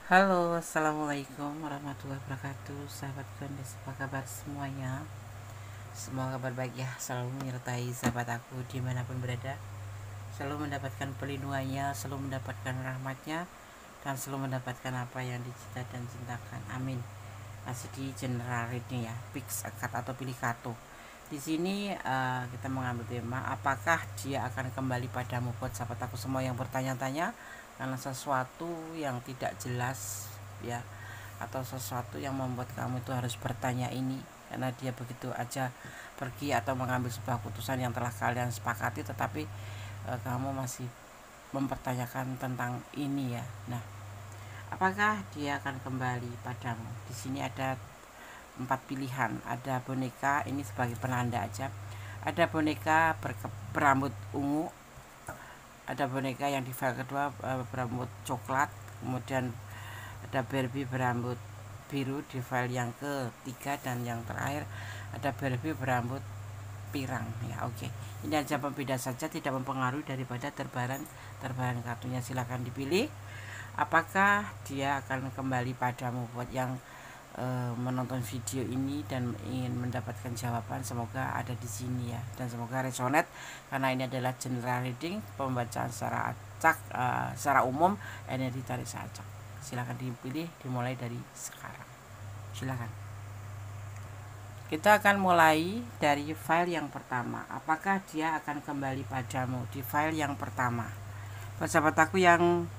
Halo, assalamualaikum warahmatullahi wabarakatuh. Sahabat Gondes, apa kabar semuanya? Semoga kabar baik ya, selalu menyertai sahabat aku dimanapun berada. Selalu mendapatkan perlindungannya, selalu mendapatkan rahmatnya, dan selalu mendapatkan apa yang dicita dan cintakan. Amin. Masih di general reading ya, fix akad atau pilih kartu. Di sini kita mengambil tema apakah dia akan kembali padamu, buat sahabat aku semua yang bertanya-tanya karena sesuatu yang tidak jelas ya, atau sesuatu yang membuat kamu itu harus bertanya ini karena dia begitu aja pergi atau mengambil sebuah keputusan yang telah kalian sepakati, tetapi kamu masih mempertanyakan tentang ini ya. Nah, apakah dia akan kembali padamu? Di sini ada 4 pilihan. Ada boneka, ini sebagai penanda aja. Ada boneka berambut ungu, ada boneka yang di file kedua berambut coklat, kemudian ada Barbie berambut biru di file yang ketiga, dan yang terakhir ada Barbie berambut pirang ya. Oke, ini aja pembeda saja, tidak mempengaruhi daripada terbaran kartunya. Silahkan dipilih apakah dia akan kembali padamu. Buat yang menonton video ini dan ingin mendapatkan jawaban, semoga ada di sini ya, dan semoga resonate karena ini adalah general reading, pembacaan secara acak, secara umum, energi tarik acak. Silahkan dipilih, dimulai dari sekarang. Silahkan. Kita akan mulai dari file yang pertama. Apakah dia akan kembali padamu? Di file yang pertama, sahabat aku yang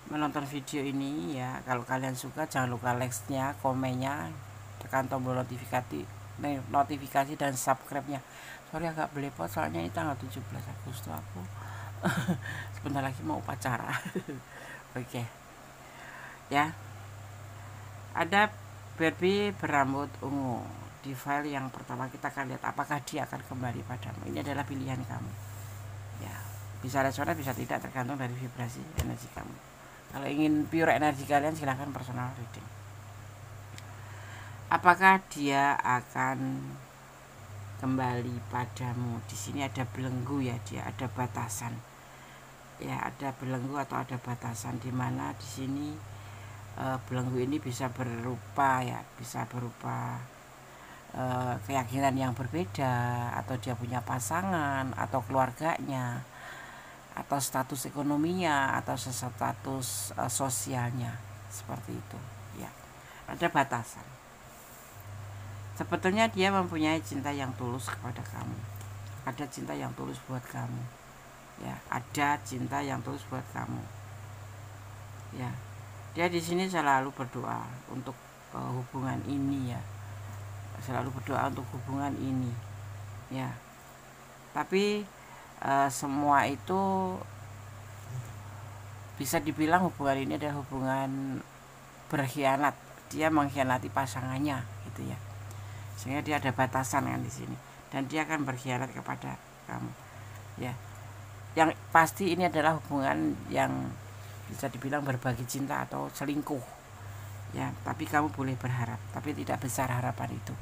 menonton video ini ya, kalau kalian suka jangan lupa like-nya, komennya, tekan tombol notifikasi dan subscribe-nya. Sorry agak belepotan soalnya ini tanggal 17 Agustus aku sebentar lagi mau upacara. Oke ya, ada Barbie berambut ungu. Di file yang pertama kita akan lihat apakah dia akan kembali padamu. Ini adalah pilihan kamu ya, bisa resonate bisa tidak, tergantung dari vibrasi energi kamu. Kalau ingin pure energi kalian, silahkan personal reading. Apakah dia akan kembali padamu? Di sini ada belenggu ya, dia ada batasan. Ya, ada belenggu atau ada batasan, di mana di sini belenggu ini bisa berupa ya, bisa berupa keyakinan yang berbeda, atau dia punya pasangan atau keluarganya, atau status ekonominya, atau status sosialnya, seperti itu ya. Ada batasan. Sebetulnya dia mempunyai cinta yang tulus kepada kamu, ada cinta yang tulus buat kamu ya, ada cinta yang tulus buat kamu ya. Dia di sini selalu berdoa untuk hubungan ini ya, selalu berdoa untuk hubungan ini ya. Tapi semua itu bisa dibilang hubungan ini adalah hubungan berkhianat. Dia mengkhianati pasangannya gitu ya, sehingga dia ada batasan kan di sini, dan dia akan berkhianat kepada kamu ya. Yang pasti ini adalah hubungan yang bisa dibilang berbagi cinta atau selingkuh ya. Tapi kamu boleh berharap, tapi tidak besar harapan itu,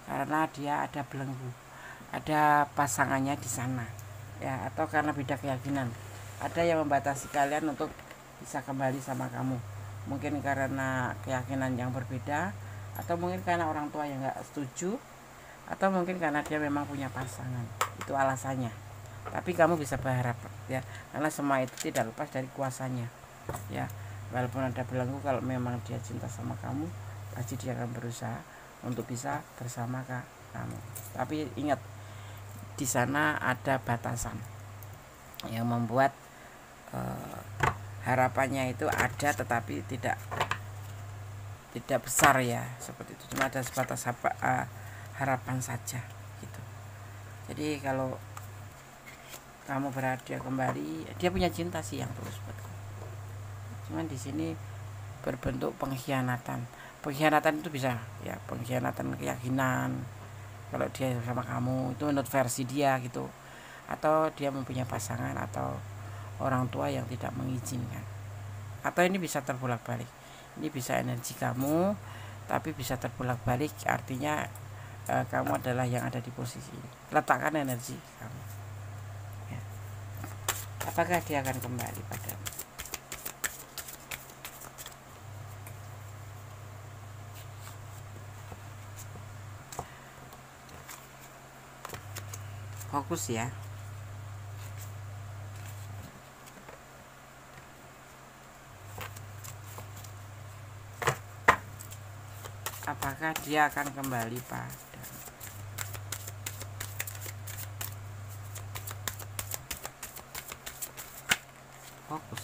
karena dia ada belenggu, ada pasangannya di sana ya, atau karena beda keyakinan, ada yang membatasi kalian untuk bisa kembali sama kamu. Mungkin karena keyakinan yang berbeda, atau mungkin karena orang tua yang nggak setuju, atau mungkin karena dia memang punya pasangan. Itu alasannya. Tapi kamu bisa berharap ya, karena semua itu tidak lepas dari kuasanya ya. Walaupun ada belenggu, kalau memang dia cinta sama kamu, pasti dia akan berusaha untuk bisa bersama kamu. Tapi ingat, di sana ada batasan yang membuat harapannya itu ada, tetapi tidak besar ya, seperti itu. Cuma ada sebatas harapan saja gitu. Jadi kalau kamu berharap dia kembali, dia punya cinta sih yang tulus buat kamu. Cuman di sini berbentuk pengkhianatan. Pengkhianatan itu bisa ya, pengkhianatan keyakinan. Kalau dia sama kamu itu menurut versi dia gitu, atau dia mempunyai pasangan, atau orang tua yang tidak mengizinkan, atau ini bisa terbolak-balik. Ini bisa energi kamu, tapi bisa terbolak-balik, artinya kamu adalah yang ada di posisi ini. Letakkan energi kamu ya. Apakah dia akan kembali padamu? Fokus ya. Apakah dia akan kembali pada fokus?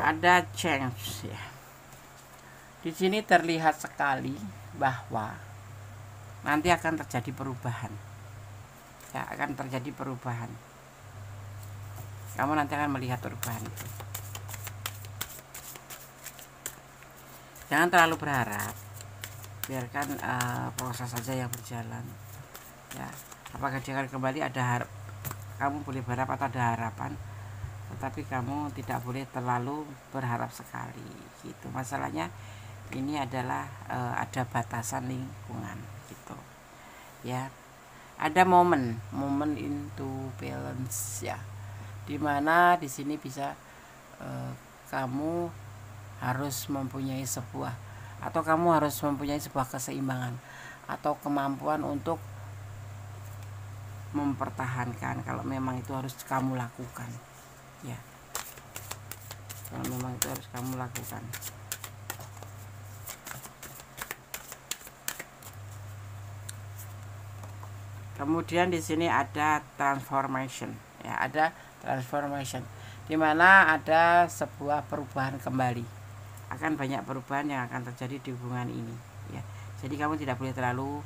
Ada change ya. Di sini terlihat sekali bahwa nanti akan terjadi perubahan. Ya, akan terjadi perubahan. Kamu nanti akan melihat perubahan itu. Jangan terlalu berharap. Biarkan proses saja yang berjalan. Ya, apakah dia akan kembali, kamu boleh berharap atau ada harapan, tetapi kamu tidak boleh terlalu berharap sekali gitu. Masalahnya ini adalah ada batasan lingkungan gitu ya. Ada momen into balance ya, dimana di sini bisa kamu harus mempunyai sebuah, atau kamu harus mempunyai sebuah keseimbangan atau kemampuan untuk mempertahankan kalau memang itu harus kamu lakukan ya. Kalau memang itu harus kamu lakukan. Kemudian di sini ada transformation ya, ada transformation di mana ada sebuah perubahan kembali. Akan banyak perubahan yang akan terjadi di hubungan ini ya. Jadi kamu tidak boleh terlalu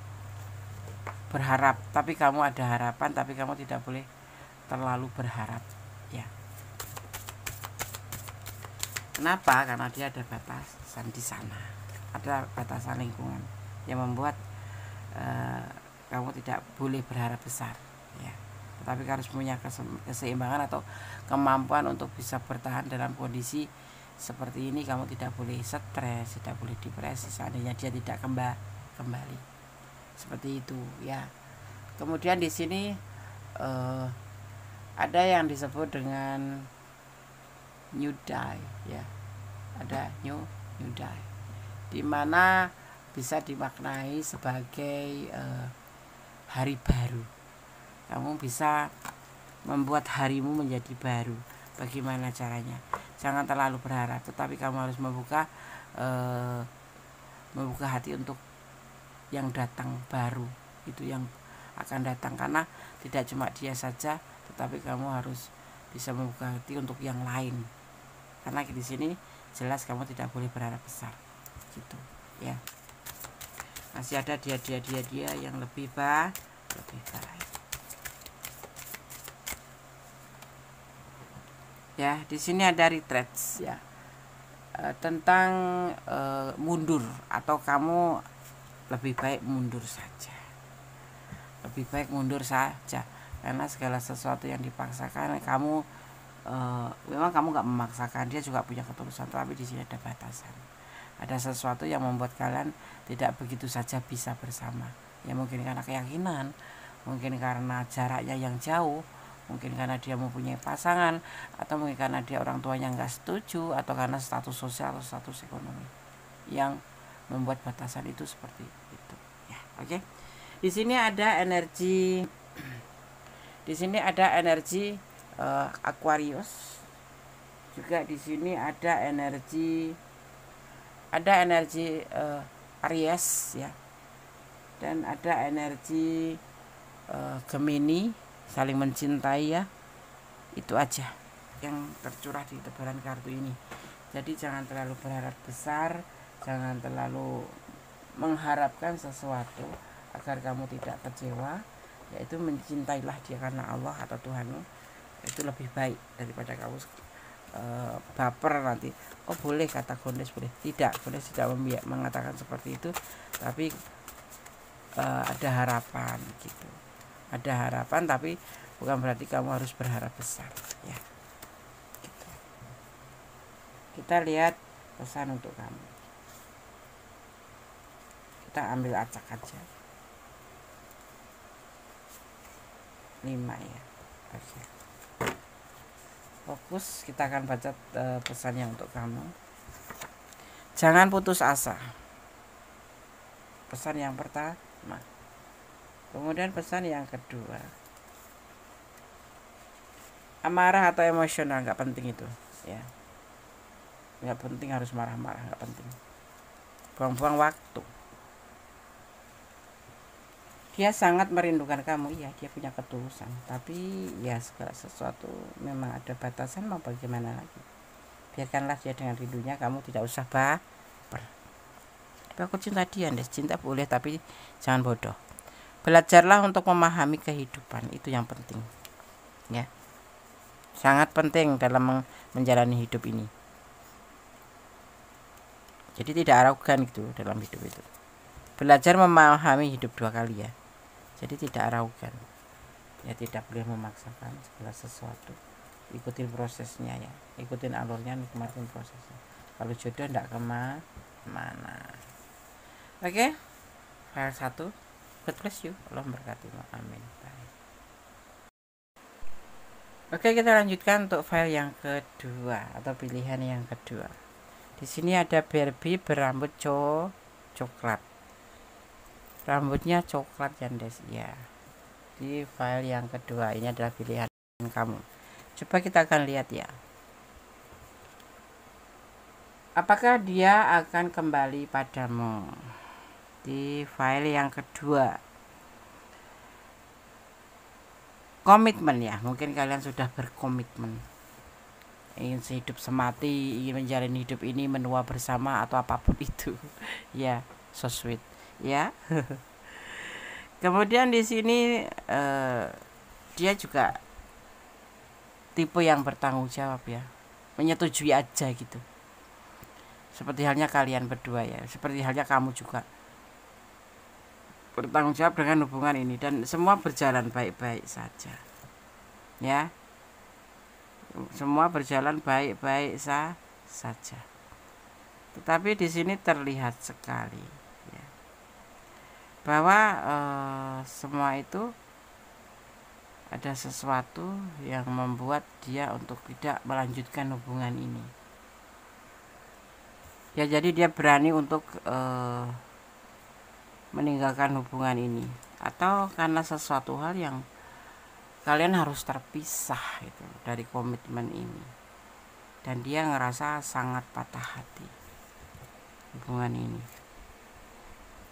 berharap, tapi kamu ada harapan, tapi kamu tidak boleh terlalu berharap ya. Kenapa? Karena dia ada batasan di sana, ada batasan lingkungan yang membuat kamu tidak boleh berharap besar ya, tetapi harus punya keseimbangan atau kemampuan untuk bisa bertahan dalam kondisi seperti ini. Kamu tidak boleh stres, tidak boleh depresi seandainya dia tidak kembali seperti itu ya. Kemudian di sini ada yang disebut dengan new day ya, ada new day, dimana bisa dimaknai sebagai hari baru. Kamu bisa membuat harimu menjadi baru. Bagaimana caranya? Jangan terlalu berharap, tetapi kamu harus membuka hati untuk yang datang baru, itu yang akan datang. Karena tidak cuma dia saja, tetapi kamu harus bisa membuka hati untuk yang lain. Karena di sini jelas kamu tidak boleh berharap besar, gitu ya. Masih ada dia yang lebih baik. Ya, di sini ada retreats ya, tentang mundur, atau kamu lebih baik mundur saja. Lebih baik mundur saja, karena segala sesuatu yang dipaksakan kamu, memang kamu nggak memaksakan, dia juga punya ketulusan, tapi di sini ada batasan. Ada sesuatu yang membuat kalian tidak begitu saja bisa bersama ya, mungkin karena keyakinan, mungkin karena jaraknya yang jauh, mungkin karena dia mempunyai pasangan, atau mungkin karena dia orang tuanya nggak setuju, atau karena status sosial atau status ekonomi yang membuat batasan itu seperti itu ya. Oke. Di sini ada energi Aquarius, juga di sini ada energi Aries ya, dan ada energi Gemini, saling mencintai ya. Itu aja yang tercurah di tebaran kartu ini. Jadi jangan terlalu berharap besar, jangan terlalu mengharapkan sesuatu agar kamu tidak kecewa, yaitu mencintailah dia karena Allah atau Tuhanmu. Itu lebih baik daripada kamu baper nanti. Oh boleh kata Gondes, boleh tidak mengatakan seperti itu, tapi ada harapan gitu, ada harapan, tapi bukan berarti kamu harus berharap besar ya gitu. Kita lihat pesan untuk kamu, kita ambil acak aja 5 ya. Oke. Fokus, kita akan baca pesannya untuk kamu. Jangan putus asa. Pesan yang pertama. Kemudian pesan yang kedua, amarah atau emosional nggak penting itu, ya. Nggak penting harus marah-marah, nggak penting. Buang-buang waktu. Dia sangat merindukan kamu, iya, dia punya ketulusan. Tapi ya segala sesuatu memang ada batasan, mau bagaimana lagi. Biarkanlah dia dengan rindunya, kamu tidak usah baper. Tapi aku cinta dia, Des. Cinta boleh, tapi jangan bodoh. Belajarlah untuk memahami kehidupan, itu yang penting, ya. Sangat penting dalam menjalani hidup ini. Jadi tidak arogan gitu dalam hidup itu. Belajar memahami hidup dua kali, ya. Jadi tidak arogan, ya, tidak boleh memaksakan segala sesuatu. Ikutin prosesnya, ya, ikutin alurnya, nikmatin prosesnya. Kalau jodoh tidak kemana. Oke, file 1. God bless you, Allah memberkati. Amin. Bye. Oke, kita lanjutkan untuk file yang kedua atau pilihan yang kedua. Di sini ada Barbie berambut coklat. Rambutnya coklat, Des, ya. Di file yang kedua ini adalah pilihan kamu. Coba kita akan lihat, ya. Apakah dia akan kembali padamu? Di file yang kedua. Komitmen, ya. Mungkin kalian sudah berkomitmen. Ingin sehidup semati, ingin menjalani hidup ini menua bersama atau apapun itu. Ya, so sweet, ya. Kemudian di sini dia juga tipe yang bertanggung jawab, ya, menyetujui aja gitu. Seperti halnya kalian berdua, ya, seperti halnya kamu juga bertanggung jawab dengan hubungan ini, dan semua berjalan baik-baik saja, ya. Semua berjalan baik-baik saja. Tetapi di sini terlihat sekali, ya, bahwa semua itu ada sesuatu yang membuat dia untuk tidak melanjutkan hubungan ini. Ya, jadi dia berani untuk meninggalkan hubungan ini, atau karena sesuatu hal yang kalian harus terpisah gitu dari komitmen ini, dan dia ngerasa sangat patah hati hubungan ini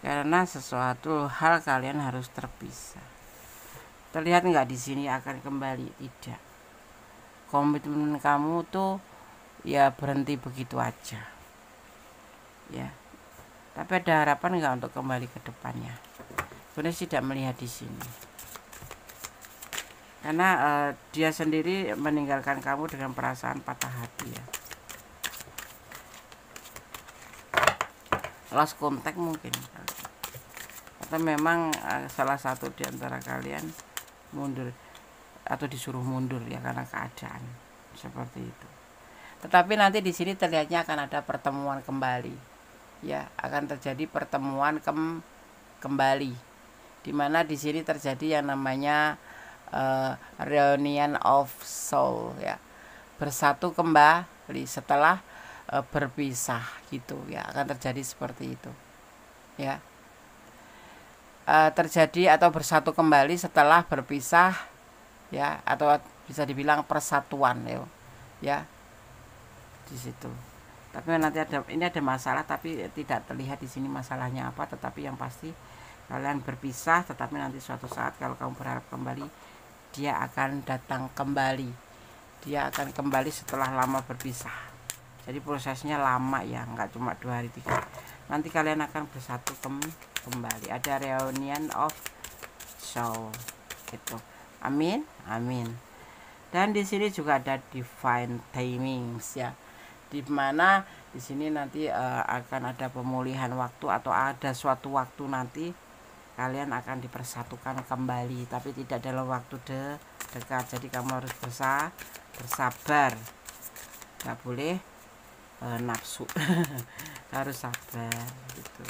karena sesuatu hal kalian harus terpisah. Terlihat nggak di sini akan kembali? Tidak. Komitmen kamu tuh ya berhenti begitu aja, ya. Tapi ada harapan nggak untuk kembali ke depannya? Sebenarnya tidak melihat di sini, karena dia sendiri meninggalkan kamu dengan perasaan patah hati, ya. Lost contact mungkin, atau memang salah satu di antara kalian mundur atau disuruh mundur, ya, karena keadaan seperti itu. Tetapi nanti di sini terlihatnya akan ada pertemuan kembali, ya, akan terjadi pertemuan kembali, di mana di sini terjadi yang namanya reunion of soul, ya, bersatu kembali setelah berpisah gitu, ya, akan terjadi seperti itu, ya. Terjadi atau bersatu kembali setelah berpisah, ya, atau bisa dibilang persatuan, ya, di situ. Tapi nanti ini ada masalah, tapi tidak terlihat di sini masalahnya apa. Tetapi yang pasti kalian berpisah, tetapi nanti suatu saat kalau kamu berharap kembali, dia akan datang kembali. Dia akan kembali setelah lama berpisah. Jadi prosesnya lama, ya, nggak cuma 2 hari 3 hari. Nanti kalian akan bersatu kembali. Ada reunion of soul gitu. Amin, amin. Dan di sini juga ada divine timings, ya, di mana di sini nanti akan ada pemulihan waktu, atau ada suatu waktu nanti kalian akan dipersatukan kembali, tapi tidak dalam waktu dekat. Jadi kamu harus bersabar, nggak boleh nafsu. Harus sabar gitu.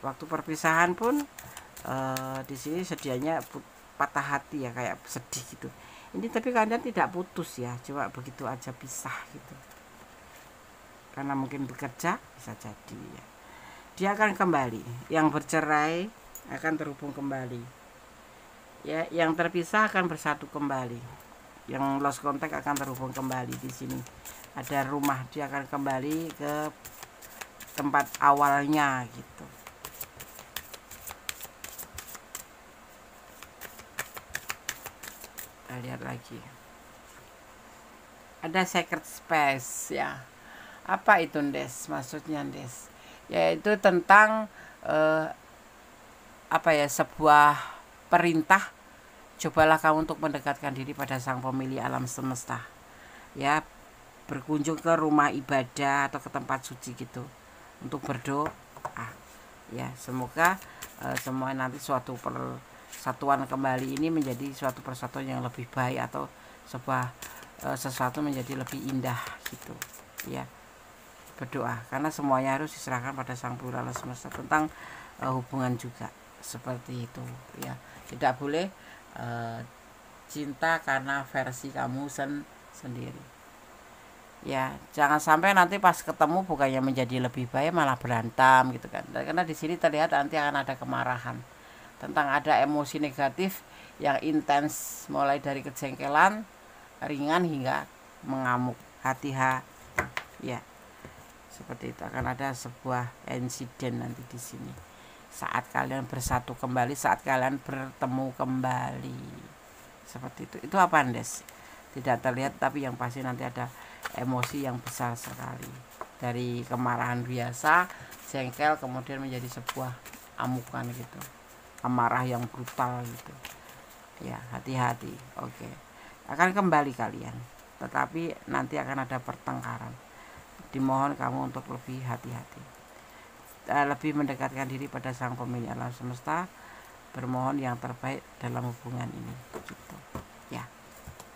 Waktu perpisahan pun di sini sedianya patah hati, ya, kayak sedih gitu. Ini tapi kalian tidak putus, ya, cuma begitu aja pisah gitu. karena mungkin bekerja, bisa jadi ya. Dia akan kembali. Yang bercerai akan terhubung kembali. Ya, yang terpisah akan bersatu kembali. Yang lost contact akan terhubung kembali. Di sini ada rumah, dia akan kembali ke tempat awalnya gitu. Kita lihat lagi. Ada sacred space ya. Apa itu, Des? Maksudnya, Des? Yaitu tentang sebuah perintah, cobalah kamu untuk mendekatkan diri pada Sang Pemilik alam semesta. Ya, berkunjung ke rumah ibadah atau ke tempat suci gitu untuk berdoa. Ya, semoga semua nanti suatu persatuan kembali ini menjadi suatu persatuan yang lebih baik atau sebuah sesuatu menjadi lebih indah gitu. Ya. Berdoa karena semuanya harus diserahkan pada Sang Pemilik alam semesta tentang hubungan juga seperti itu ya. Tidak boleh cinta karena versi kamu sendiri ya. Jangan sampai nanti pas ketemu bukannya menjadi lebih baik malah berantem gitu kan, karena di sini terlihat nanti akan ada kemarahan, tentang ada emosi negatif yang intens mulai dari kejengkelan ringan hingga mengamuk. Hati-hati ya. Seperti itu, akan ada sebuah insiden nanti di sini saat kalian bersatu kembali, saat kalian bertemu kembali seperti itu. Itu apa, Andes? Tidak terlihat, tapi yang pasti nanti ada emosi yang besar sekali, dari kemarahan biasa jengkel kemudian menjadi sebuah amukan gitu, amarah yang brutal gitu ya. Hati-hati. Oke, akan kembali kalian, tetapi nanti akan ada pertengkaran. Dimohon kamu untuk lebih hati-hati, lebih mendekatkan diri pada Sang Pemilik alam semesta, bermohon yang terbaik dalam hubungan ini gitu ya.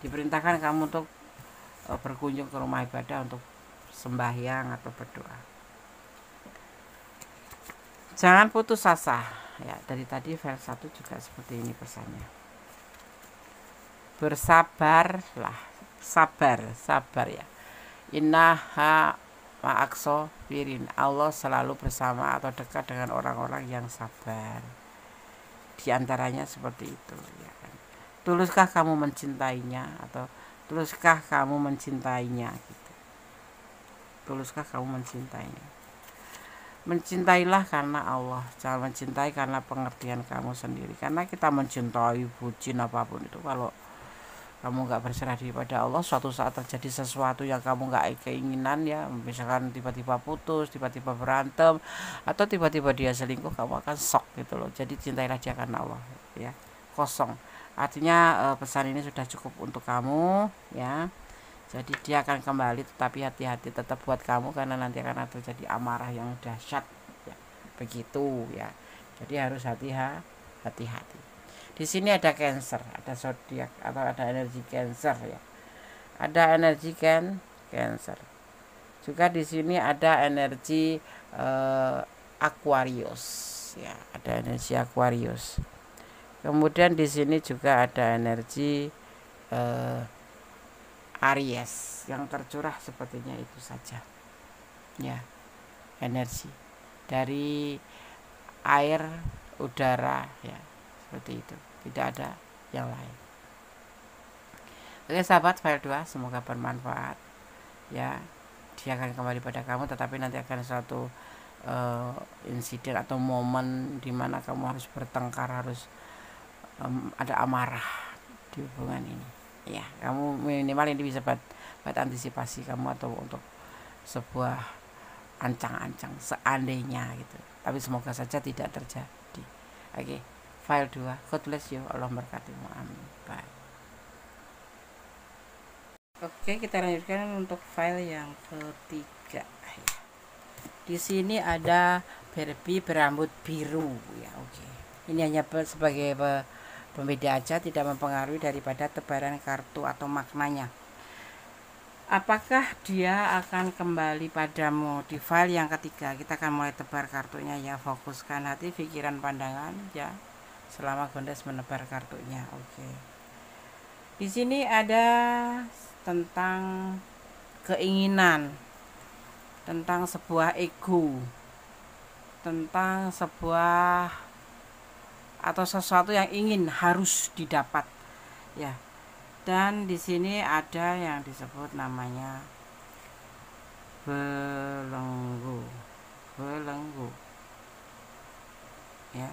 Diperintahkan kamu untuk berkunjung ke rumah ibadah untuk sembahyang atau berdoa. Jangan putus asa ya. Dari tadi vers 1 juga seperti ini pesannya. Bersabarlah, sabar ya. Innaha ma'akso firin, Allah selalu bersama atau dekat dengan orang-orang yang sabar. Di antaranya seperti itu ya kan. Tuluskah kamu mencintainya, atau tuluskah kamu mencintainya gitu. Tuluskah kamu mencintainya? Mencintailah karena Allah, jangan mencintai karena pengertian kamu sendiri. Karena kita mencintai bucin apapun itu, kalau kamu nggak berserah diri pada Allah, suatu saat terjadi sesuatu yang kamu nggak keinginan ya, misalkan tiba-tiba putus, tiba-tiba berantem, atau tiba-tiba dia selingkuh, kamu akan shock gitu loh. Jadi cintailah dia karena Allah ya. Kosong. Artinya pesan ini sudah cukup untuk kamu ya. Jadi dia akan kembali, tetapi hati-hati tetap buat kamu, karena nanti akan terjadi amarah yang dahsyat ya. Begitu ya. Jadi harus hati-hati. Di sini ada Cancer, ada zodiak atau ada energi Cancer ya. Ada energi Cancer. Juga di sini ada energi Aquarius ya, ada energi Aquarius. Kemudian di sini juga ada energi Aries yang tercurah, sepertinya itu saja. Ya, energi dari air, udara ya, seperti itu. Tidak ada yang lain. Oke sahabat, file 2 semoga bermanfaat ya. Dia akan kembali pada kamu, tetapi nanti akan suatu insiden atau momen dimana kamu harus bertengkar, harus ada amarah di hubungan ini ya. Kamu minimal ini bisa buat antisipasi kamu atau untuk sebuah ancang-ancang seandainya gitu, tapi semoga saja tidak terjadi. Oke, file 2. God bless you. Allah berkatimu. Amin. Bye. Oke, kita lanjutkan untuk file yang ketiga. Di sini ada Barbie berambut biru ya. Oke. Ini hanya sebagai pembeda aja, tidak mempengaruhi daripada tebaran kartu atau maknanya. Apakah dia akan kembali padamu? Di file yang ketiga kita akan mulai tebar kartunya ya. Fokuskan hati, pikiran, pandangan ya, selama Gondes menebar kartunya. Oke. Di sini ada tentang keinginan tentang sebuah ego, tentang sebuah atau sesuatu yang ingin harus didapat ya. Dan di sini ada yang disebut namanya belenggu ya,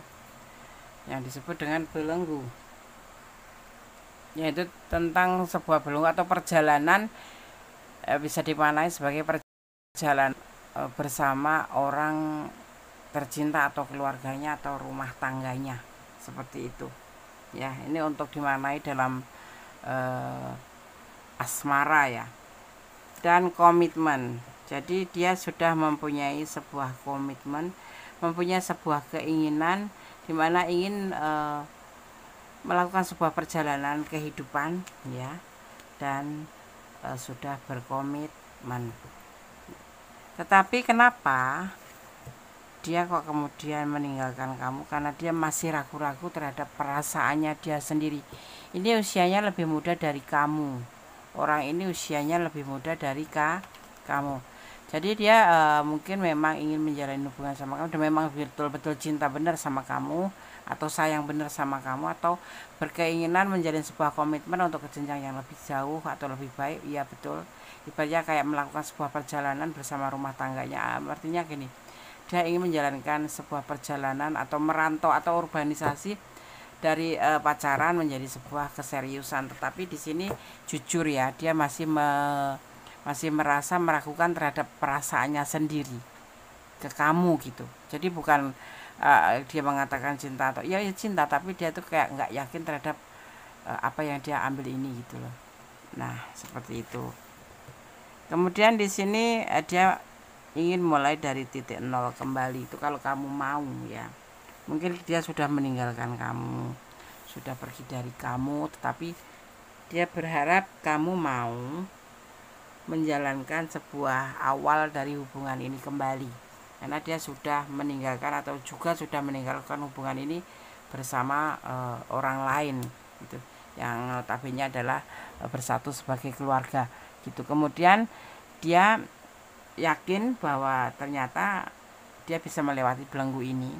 yang disebut dengan belenggu, yaitu tentang sebuah belenggu atau perjalanan, bisa dimaknai sebagai perjalanan bersama orang tercinta atau keluarganya atau rumah tangganya, seperti itu ya. Ini untuk dimaknai dalam asmara ya. Dan komitmen, jadi dia sudah mempunyai sebuah komitmen, mempunyai sebuah keinginan di mana ingin melakukan sebuah perjalanan kehidupan ya, dan sudah berkomitmen. Tetapi kenapa dia kok kemudian meninggalkan kamu? Karena dia masih ragu-ragu terhadap perasaannya dia sendiri. Ini usianya lebih muda dari kamu. Orang ini usianya lebih muda dari kamu. Jadi dia mungkin memang ingin menjalin hubungan sama kamu dan memang betul-betul cinta benar sama kamu, atau sayang benar sama kamu, atau berkeinginan menjalin sebuah komitmen untuk ke jenjang yang lebih jauh atau lebih baik. Iya betul. Ibaratnya kayak melakukan sebuah perjalanan bersama rumah tangganya. Artinya gini, dia ingin menjalankan sebuah perjalanan atau merantau atau urbanisasi dari pacaran menjadi sebuah keseriusan. Tetapi di sini jujur ya, dia masih merasa meragukan terhadap perasaannya sendiri ke kamu gitu. Jadi bukan dia mengatakan cinta atau ya cinta, tapi dia tuh kayak nggak yakin terhadap apa yang dia ambil ini gitu loh. Nah seperti itu. Kemudian di sini dia ingin mulai dari titik nol kembali, itu kalau kamu mau ya. Mungkin dia sudah meninggalkan kamu, sudah pergi dari kamu, tetapi dia berharap kamu mau menjalankan sebuah awal dari hubungan ini kembali, karena dia sudah meninggalkan atau juga sudah meninggalkan hubungan ini bersama orang lain gitu, yang notabene adalah bersatu sebagai keluarga gitu. Kemudian dia yakin bahwa ternyata dia bisa melewati belenggu ini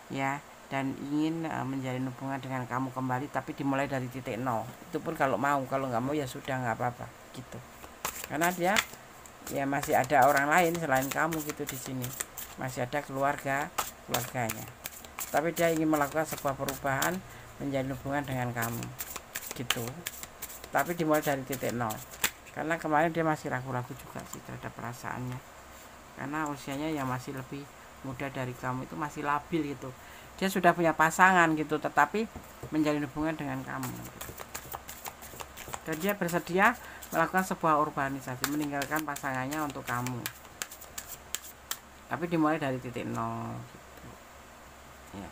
ya, dan ingin menjalin hubungan dengan kamu kembali, tapi dimulai dari titik nol. Itu pun kalau mau, kalau nggak mau ya sudah nggak apa-apa gitu. Karena dia ya masih ada orang lain selain kamu gitu di sini, masih ada keluarganya. Tapi dia ingin melakukan sebuah perubahan, menjalin hubungan dengan kamu gitu. Tapi dimulai dari titik nol. Karena kemarin dia masih ragu-ragu juga sih terhadap perasaannya. Karena usianya yang masih lebih muda dari kamu, itu masih labil gitu. Dia sudah punya pasangan gitu, tetapi menjalin hubungan dengan kamu gitu. Dan dia bersedia melakukan sebuah urbanisasi, meninggalkan pasangannya untuk kamu, tapi dimulai dari titik nol gitu. Ya.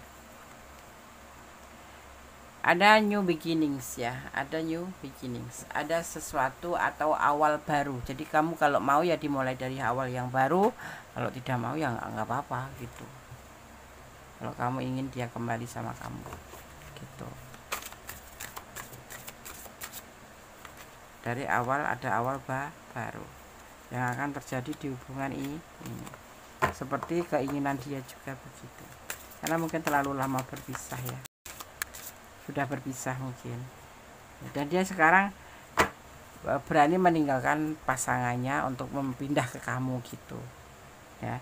Ada new beginnings ya, ada new beginnings, ada sesuatu atau awal baru. Jadi kamu kalau mau ya dimulai dari awal yang baru, kalau tidak mau ya nggak apa-apa gitu. Kalau kamu ingin dia kembali sama kamu gitu. Dari awal ada awal baru yang akan terjadi di hubungan ini. Seperti keinginan dia juga begitu. Karena mungkin terlalu lama berpisah ya. Sudah berpisah mungkin. Dan dia sekarang berani meninggalkan pasangannya untuk pindah ke kamu gitu. Ya.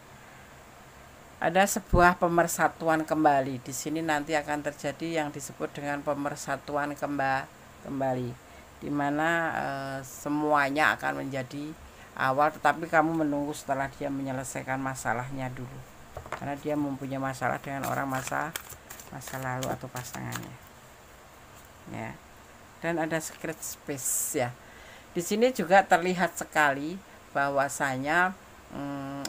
Ada sebuah pemersatuan kembali. Di sini nanti akan terjadi yang disebut dengan pemersatuan kembali, di mana semuanya akan menjadi awal, tetapi kamu menunggu setelah dia menyelesaikan masalahnya dulu, karena dia mempunyai masalah dengan orang masa lalu atau pasangannya ya. Dan ada secret space ya. Di sini juga terlihat sekali bahwasanya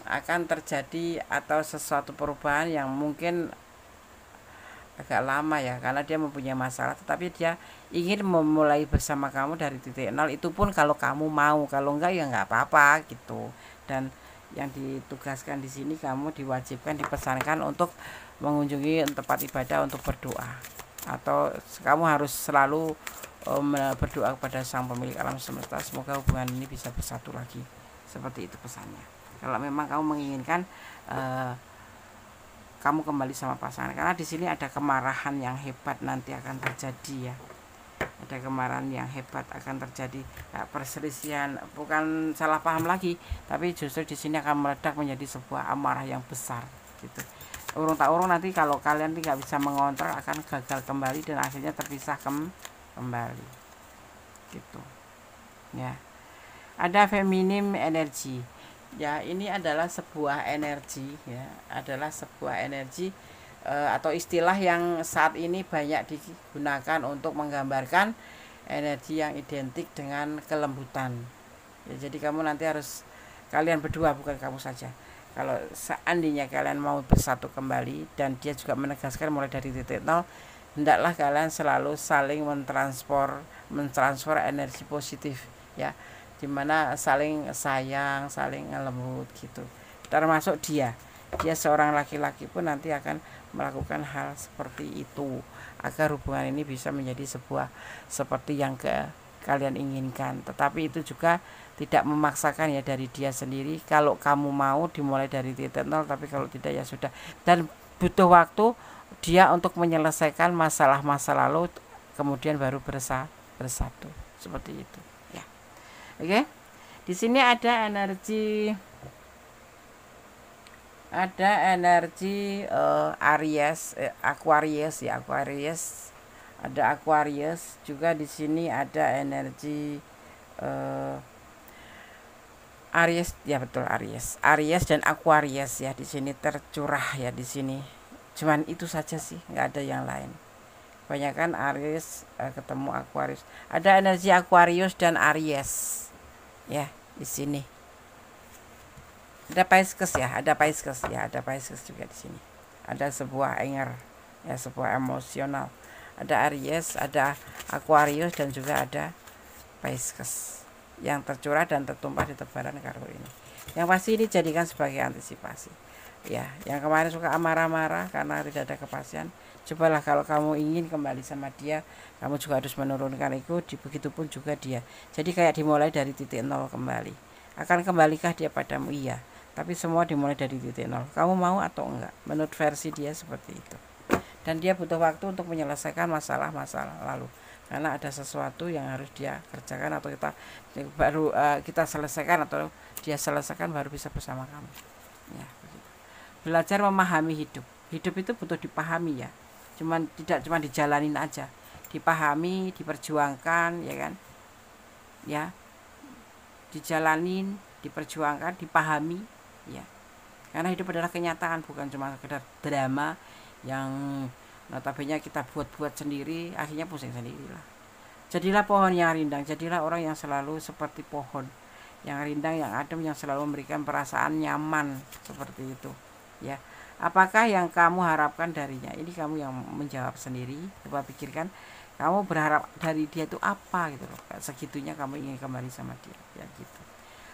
akan terjadi atau sesuatu perubahan yang mungkin agak lama ya, karena dia mempunyai masalah, tetapi dia ingin memulai bersama kamu dari titik nol. Itu pun kalau kamu mau, kalau enggak ya enggak apa-apa gitu. Dan yang ditugaskan di sini, kamu diwajibkan, dipesankan untuk mengunjungi tempat ibadah untuk berdoa, atau kamu harus selalu berdoa kepada Sang Pemilik Alam Semesta, semoga hubungan ini bisa bersatu lagi. Seperti itu pesannya. kalau memang kamu menginginkan kamu kembali sama pasangan, karena di sini ada kemarahan yang hebat nanti akan terjadi ya. Ada kemarahan yang hebat akan terjadi, perselisihan, bukan salah paham lagi, tapi justru di sini akan meledak menjadi sebuah amarah yang besar gitu. Urung tak urung nanti kalau kalian tidak bisa mengontrak akan gagal kembali dan akhirnya terpisah kembali gitu ya. Ada feminim energi ya, ini adalah sebuah energi ya, adalah sebuah energi atau istilah yang saat ini banyak digunakan untuk menggambarkan energi yang identik dengan kelembutan ya. Jadi kamu nanti harus, kalian berdua, bukan kamu saja, kalau seandainya kalian mau bersatu kembali dan dia juga menegaskan mulai dari titik nol, hendaklah kalian selalu saling mentransfer energi positif ya, dimana saling sayang, saling lembut gitu. Termasuk dia seorang laki-laki pun nanti akan melakukan hal seperti itu agar hubungan ini bisa menjadi sebuah seperti yang kalian inginkan. Tetapi itu juga tidak memaksakan ya dari dia sendiri. Kalau kamu mau dimulai dari titik nol, tapi kalau tidak ya sudah. Dan butuh waktu dia untuk menyelesaikan masalah masa lalu, kemudian baru bersatu seperti itu ya. Oke. Di sini ada energi Aries, Aquarius ya, Aquarius. Ada Aquarius juga di sini, ada energi Aries ya, betul, Aries dan Aquarius ya, di sini tercurah ya di sini. Cuman itu saja sih, nggak ada yang lain. Kebanyakan Aries ketemu Aquarius. Ada energi Aquarius dan Aries ya di sini. Ada Pisces ya, ada Pisces juga di sini. Ada sebuah anger ya, sebuah emosional. Ada Aries, ada Aquarius dan juga ada Pisces yang tercurah dan tertumpah di tebaran kartu ini. Yang pasti ini jadikan sebagai antisipasi ya. Yang kemarin suka marah-marah karena tidak ada kepastian, cobalah kalau kamu ingin kembali sama dia, kamu juga harus menurunkan ego. Begitupun juga dia. Jadi kayak dimulai dari titik nol kembali. Akan kembalikah dia padamu? Iya, tapi semua dimulai dari titik nol. Kamu mau atau enggak? Menurut versi dia seperti itu. Dan dia butuh waktu untuk menyelesaikan masalah-masalah lalu, karena ada sesuatu yang harus dia kerjakan atau kita selesaikan, atau dia selesaikan baru bisa bersama kamu ya, begitu. Belajar memahami hidup itu butuh dipahami ya, tidak cuma dijalanin aja, dipahami, diperjuangkan ya kan ya, dijalanin, diperjuangkan, dipahami ya, karena hidup adalah kenyataan, bukan cuma sekedar drama yang notabene kita buat sendiri, akhirnya pusing sendiri lah. Jadilah pohon yang rindang, jadilah orang yang selalu seperti pohon yang rindang, yang adem, yang selalu memberikan perasaan nyaman seperti itu ya. Apakah yang kamu harapkan darinya? Ini kamu yang menjawab sendiri. Coba pikirkan, kamu berharap dari dia itu apa gitu loh, segitunya kamu ingin kembali sama dia ya gitu.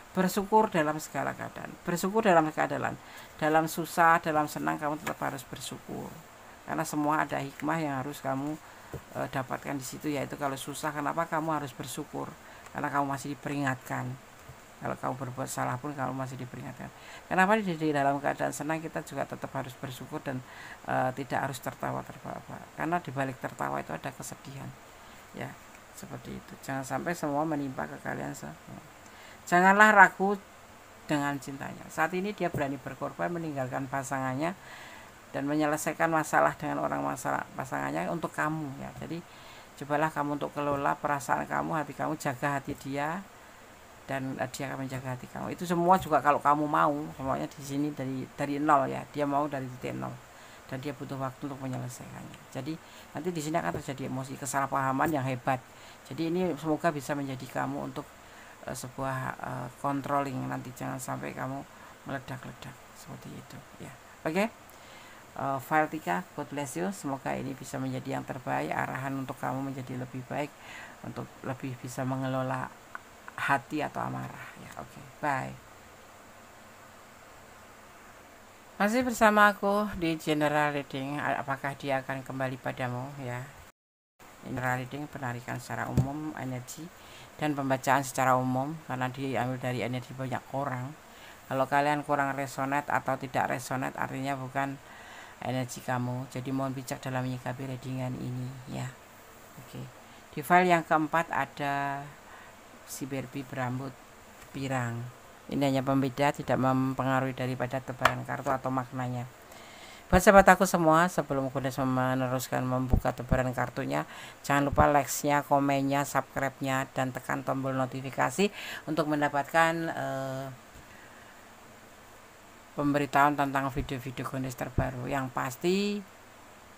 Bersyukur dalam segala keadaan, bersyukur dalam keadaan, dalam susah, dalam senang, kamu tetap harus bersyukur, karena semua ada hikmah yang harus kamu dapatkan di situ, yaitu kalau susah kenapa kamu harus bersyukur, karena kamu masih diperingatkan. Kalau kamu berbuat salah pun kamu masih diperingatkan. Kenapa di dalam keadaan senang kita juga tetap harus bersyukur dan tidak harus tertawa, karena di balik tertawa itu ada kesedihan ya, seperti itu. Jangan sampai semua menimpa ke kalian semua. Janganlah ragu dengan cintanya. Saat ini dia berani berkorban, meninggalkan pasangannya dan menyelesaikan masalah dengan pasangannya untuk kamu ya. Jadi cobalah kamu untuk kelola perasaan kamu, hati kamu, jaga hati dia, dan dia akan menjaga hati kamu. Itu semua juga kalau kamu mau, semuanya di sini dari nol ya. Dia mau dari titik nol dan dia butuh waktu untuk menyelesaikannya. Jadi nanti di sini akan terjadi emosi, kesalahpahaman yang hebat. Jadi ini semoga bisa menjadi kamu untuk sebuah controlling, nanti jangan sampai kamu meledak-ledak seperti itu ya. Oke. File 3, God bless you. Semoga ini bisa menjadi yang terbaik, arahan untuk kamu menjadi lebih baik, untuk lebih bisa mengelola hati atau amarah ya. Oke, bye. Masih bersama aku di general reading. Apakah dia akan kembali padamu ya? General reading, penarikan secara umum energi dan pembacaan secara umum, karena diambil dari energi banyak orang. Kalau kalian kurang resonate atau tidak resonate, artinya bukan energi kamu. Jadi mohon bijak dalam menyikapi readingan ini ya. Oke. Di file yang keempat ada si Barbie berambut pirang. Ini hanya pembeda, tidak mempengaruhi daripada tebaran kartu atau maknanya. Buat sahabat aku semua, sebelum Kudes meneruskan membuka tebaran kartunya, jangan lupa like-nya, komennya, subscribe-nya, dan tekan tombol notifikasi untuk mendapatkan pemberitahuan tentang video-video Kudes terbaru. Yang pasti,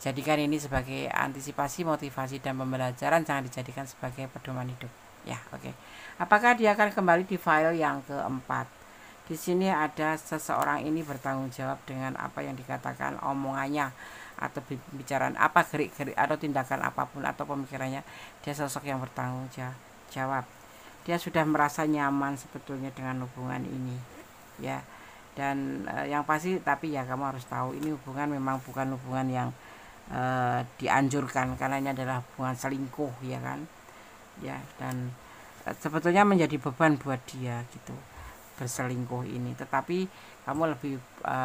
jadikan ini sebagai antisipasi, motivasi, dan pembelajaran, jangan dijadikan sebagai pedoman hidup. Ya, oke. Apakah dia akan kembali di file yang keempat? Di sini ada seseorang ini bertanggung jawab dengan apa yang dikatakan, omongannya atau pembicaraan apa, gerik-gerik atau tindakan apapun atau pemikirannya. Dia sosok yang bertanggung jawab. Dia sudah merasa nyaman sebetulnya dengan hubungan ini, ya. Dan yang pasti, tapi ya kamu harus tahu ini hubungan memang bukan hubungan yang dianjurkan, karena ini adalah hubungan selingkuh, ya kan, ya. Dan sebetulnya menjadi beban buat dia gitu, berselingkuh ini. Tetapi kamu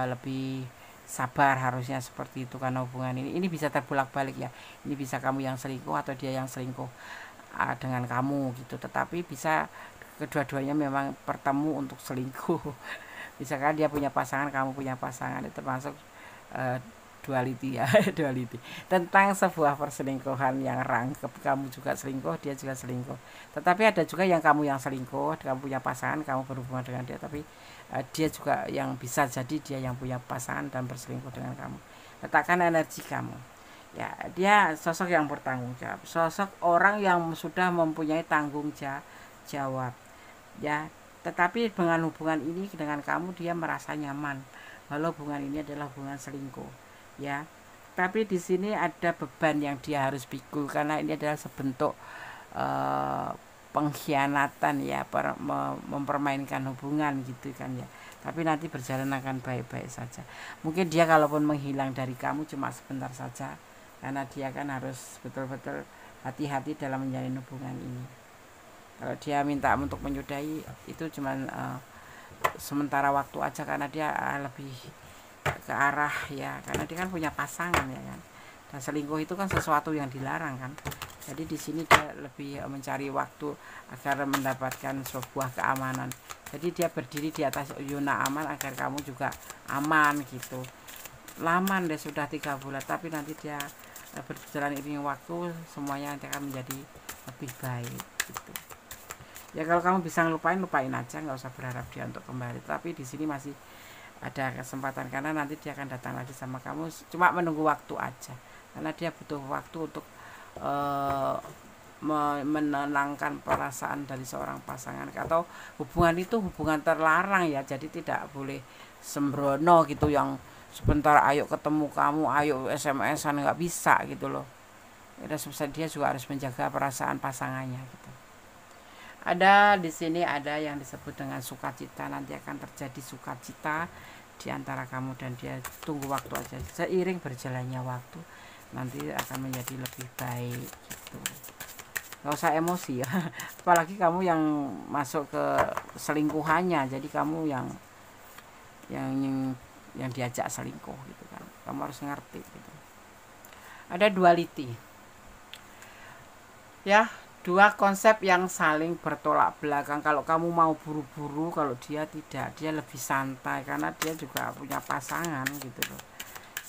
lebih sabar harusnya seperti itu, karena hubungan ini bisa terbolak-balik ya. Ini bisa kamu yang selingkuh atau dia yang selingkuh dengan kamu gitu. Tetapi bisa kedua-duanya memang bertemu untuk selingkuh. Misalkan dia punya pasangan, kamu punya pasangan, itu termasuk duality ya. Duality tentang sebuah perselingkuhan yang rangkep, kamu juga selingkuh, dia juga selingkuh. Tetapi ada juga yang kamu yang selingkuh, kamu punya pasangan, kamu berhubungan dengan dia, tapi dia juga yang bisa jadi dia yang punya pasangan dan berselingkuh dengan kamu. Letakkan energi kamu ya. Dia sosok yang bertanggung jawab, sosok orang yang sudah mempunyai tanggung jawab ya. Tetapi dengan hubungan ini dengan kamu, dia merasa nyaman walau hubungan ini adalah hubungan selingkuh ya. Tapi di sini ada beban yang dia harus pikul, karena ini adalah sebentuk pengkhianatan ya, mempermainkan hubungan gitu kan ya. Tapi nanti berjalan akan baik-baik saja. Mungkin dia kalaupun menghilang dari kamu cuma sebentar saja, karena dia kan harus betul-betul hati-hati dalam menjalin hubungan ini. Kalau dia minta untuk menyudahi, itu cuman sementara waktu aja, karena dia lebih ke arah ya, karena dia kan punya pasangan ya kan. Dan selingkuh itu kan sesuatu yang dilarang kan. Jadi di sini dia lebih mencari waktu agar mendapatkan sebuah keamanan. Jadi dia berdiri di atas zona aman agar kamu juga aman gitu. Lama deh, sudah 3 bulan, tapi nanti dia berjalan ini waktu, semuanya nanti akan menjadi lebih baik gitu. Ya kalau kamu bisa lupain aja, nggak usah berharap dia untuk kembali. Tapi di sini masih ada kesempatan, karena nanti dia akan datang lagi sama kamu, cuma menunggu waktu aja, karena dia butuh waktu untuk menenangkan perasaan dari seorang pasangan. Atau hubungan itu hubungan terlarang ya, jadi tidak boleh sembrono gitu, yang sebentar ayo ketemu kamu, ayo SMS-an, nggak bisa gitu loh. Ya, sebesar dia juga harus menjaga perasaan pasangannya gitu. Ada di sini ada yang disebut dengan sukacita, nanti akan terjadi sukacita di antara kamu dan dia. Tunggu waktu aja, seiring berjalannya waktu nanti akan menjadi lebih baik gitu. Gak usah emosi ya. Apalagi kamu yang masuk ke selingkuhannya, jadi kamu yang diajak selingkuh gitu kan. Kamu harus ngerti gitu. Ada duality ya, dua konsep yang saling bertolak belakang. Kalau kamu mau buru-buru, kalau dia tidak, dia lebih santai karena dia juga punya pasangan gitu loh.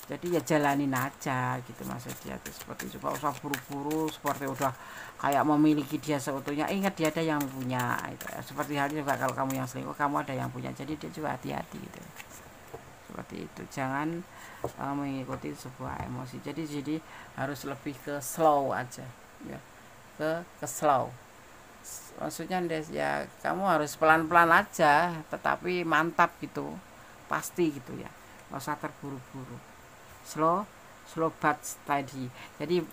Jadi ya jalanin aja gitu, maksud dia tuh seperti itu. Gak usah buru-buru seperti udah kayak memiliki dia seutuhnya. Ingat dia ada yang punya gitu. Seperti halnya juga kalau kamu yang selingkuh, kamu ada yang punya, jadi dia juga hati-hati gitu. Seperti itu, jangan mengikuti sebuah emosi. Jadi harus lebih ke slow aja ya, ke slow. Maksudnya ya kamu harus pelan-pelan aja, tetapi mantap gitu, pasti gitu ya, nggak usah terburu-buru. Slow but steady. Jadi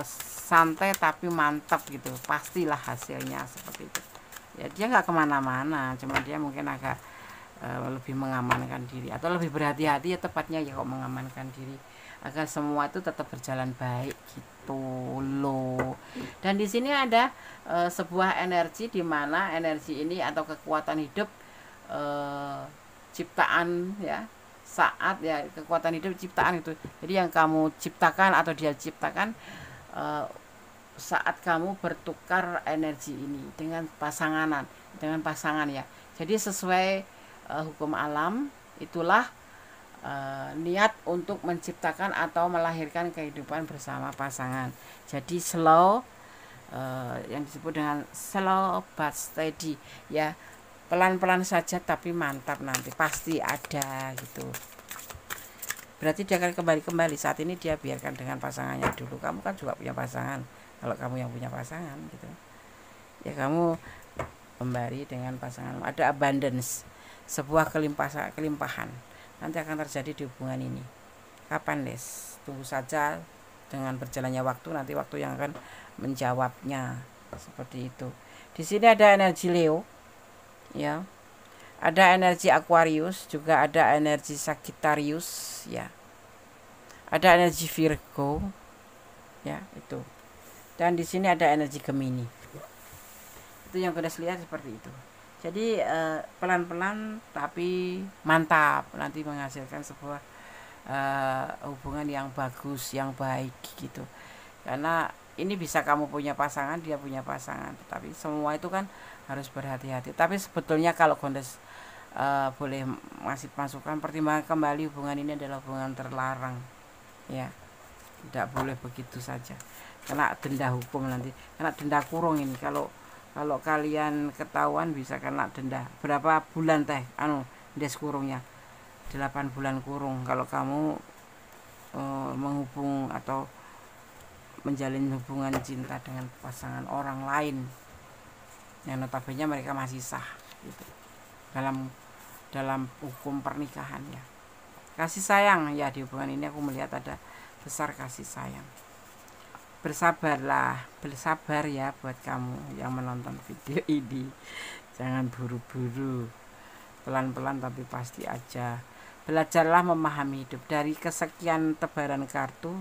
santai tapi mantap gitu, pastilah hasilnya seperti itu ya. Dia nggak kemana-mana, cuma dia mungkin agak lebih mengamankan diri atau lebih berhati-hati ya, tepatnya ya, kok mengamankan diri agar semua itu tetap berjalan baik gitu loh. Dan di sini ada sebuah energi, di mana energi ini atau kekuatan hidup ciptaan ya, saat ya, kekuatan hidup ciptaan itu. Jadi yang kamu ciptakan atau dia ciptakan saat kamu bertukar energi ini dengan pasangan ya. Jadi sesuai hukum alam, itulah niat untuk menciptakan atau melahirkan kehidupan bersama pasangan. Jadi slow, yang disebut dengan slow but steady ya, pelan-pelan saja tapi mantap, nanti pasti ada gitu. Berarti dia akan kembali saat ini dia biarkan dengan pasangannya dulu. Kamu kan juga punya pasangan, kalau kamu yang punya pasangan gitu ya, kamu kembali dengan pasangan, ada abundance, sebuah kelimpahan nanti akan terjadi di hubungan ini. Kapan Des? Tunggu saja, dengan berjalannya waktu nanti waktu yang akan menjawabnya, seperti itu. Di sini ada energi Leo ya, ada energi Aquarius, juga ada energi Sagittarius ya, ada energi Virgo ya itu, dan di sini ada energi Gemini. Itu yang sudah lihat seperti itu. Jadi pelan-pelan tapi mantap, nanti menghasilkan sebuah hubungan yang bagus, yang baik gitu. Karena ini bisa kamu punya pasangan, dia punya pasangan, tetapi semua itu kan harus berhati-hati. Tapi sebetulnya kalau Gondes boleh masih masukan, pertimbangan kembali, hubungan ini adalah hubungan terlarang ya, tidak boleh begitu saja, kena denda hukum nanti, kena denda kurung ini. Kalau kalian ketahuan bisa kena denda berapa bulan teh des kurungnya 8 bulan kurung kalau kamu menghubung atau menjalin hubungan cinta dengan pasangan orang lain yang notabene mereka masih sah gitu, dalam hukum pernikahan ya. Kasih sayang ya, di hubungan ini aku melihat ada besar kasih sayang. Bersabar ya buat kamu yang menonton video ini, jangan buru-buru, pelan-pelan tapi pasti aja. Belajarlah memahami hidup. Dari kesekian tebaran kartu,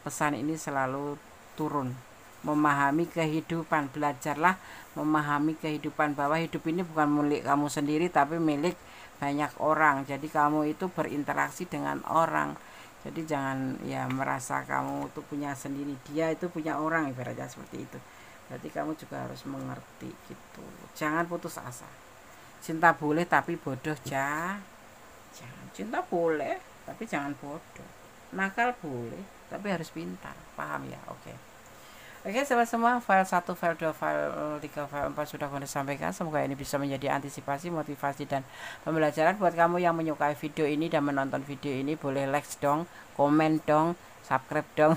pesan ini selalu turun. Memahami kehidupan, belajarlah memahami kehidupan, bahwa hidup ini bukan milik kamu sendiri tapi milik banyak orang. Jadi kamu itu berinteraksi dengan orang. Jadi jangan ya merasa kamu itu punya sendiri, dia itu punya orang, ibaratnya seperti itu. Berarti kamu juga harus mengerti gitu. Jangan putus asa. Cinta boleh tapi bodoh jangan. Cinta boleh tapi jangan bodoh. Nakal boleh tapi harus pintar. Paham ya? Oke, sahabat semua, file 1, file 2, file 3, file 4 sudah Gondes sampaikan. Semoga ini bisa menjadi antisipasi, motivasi, dan pembelajaran buat kamu yang menyukai video ini dan menonton video ini. Boleh like dong, komen dong, subscribe dong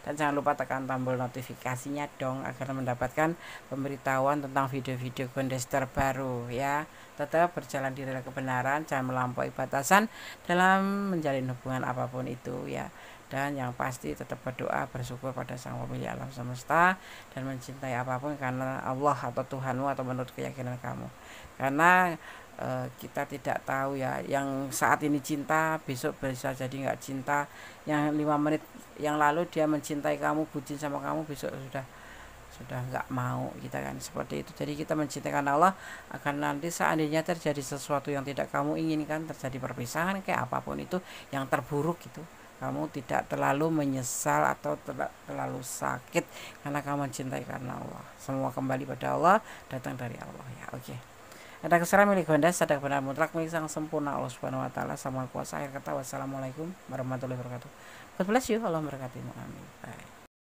dan jangan lupa tekan tombol notifikasinya dong agar mendapatkan pemberitahuan tentang video-video Gondes terbaru ya. Tetap berjalan di rel kebenaran, jangan melampaui batasan dalam menjalin hubungan apapun itu ya. Dan yang pasti tetap berdoa, bersyukur pada Sang Pemilik alam semesta, dan mencintai apapun karena Allah atau Tuhanmu atau menurut keyakinan kamu. Karena kita tidak tahu ya, yang saat ini cinta besok bisa jadi nggak cinta. Yang 5 menit yang lalu dia mencintai kamu, bucin sama kamu, besok sudah nggak mau kita kan, seperti itu. Jadi kita mencintai karena Allah, akan nanti seandainya terjadi sesuatu yang tidak kamu inginkan, terjadi perpisahan kayak apapun itu yang terburuk itu, kamu tidak terlalu menyesal atau terlalu sakit karena kamu mencintai karena Allah. Semua kembali pada Allah, datang dari Allah ya. Oke. Ada kesalahan milik Gondes, ada kebenaran mutlak milik Sang Sempurna Allah Subhanahu wa taala. Sama kuasa akhir kata. Wassalamualaikum warahmatullahi wabarakatuh. God bless you. Allah memberkatimu. Amin. Bye.